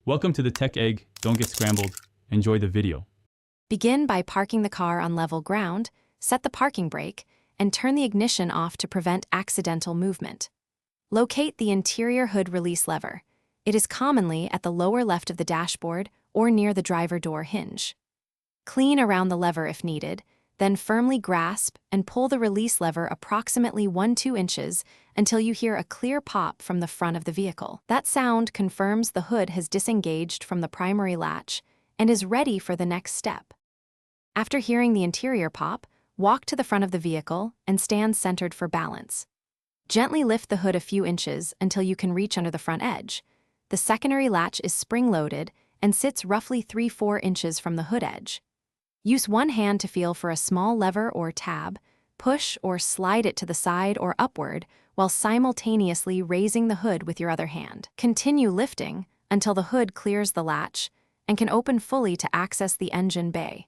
Welcome to the Tech Egg. Don't get scrambled. Enjoy the video. Begin by parking the car on level ground, set the parking brake, and turn the ignition off to prevent accidental movement. Locate the interior hood release lever. It is commonly at the lower left of the dashboard or near the driver door hinge. Clean around the lever if needed, then firmly grasp and pull the release lever approximately 1–2 inches until you hear a clear pop from the front of the vehicle. That sound confirms the hood has disengaged from the primary latch and is ready for the next step. After hearing the interior pop, walk to the front of the vehicle and stand centered for balance. Gently lift the hood a few inches until you can reach under the front edge. The secondary latch is spring-loaded and sits roughly 3–4 inches from the hood edge. Use one hand to feel for a small lever or tab, push or slide it to the side or upward while simultaneously raising the hood with your other hand. Continue lifting until the hood clears the latch and can open fully to access the engine bay.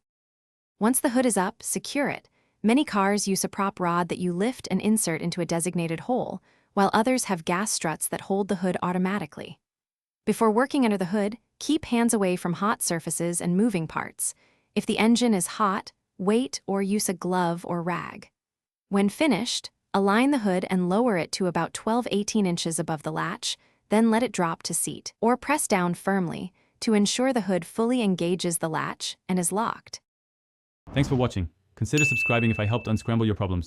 Once the hood is up, secure it. Many cars use a prop rod that you lift and insert into a designated hole, while others have gas struts that hold the hood automatically. Before working under the hood, keep hands away from hot surfaces and moving parts. If the engine is hot, wait or use a glove or rag. When finished, align the hood and lower it to about 12–18 inches above the latch, then let it drop to seat, or press down firmly to ensure the hood fully engages the latch and is locked. Thanks for watching. Consider subscribing if I helped unscramble your problems.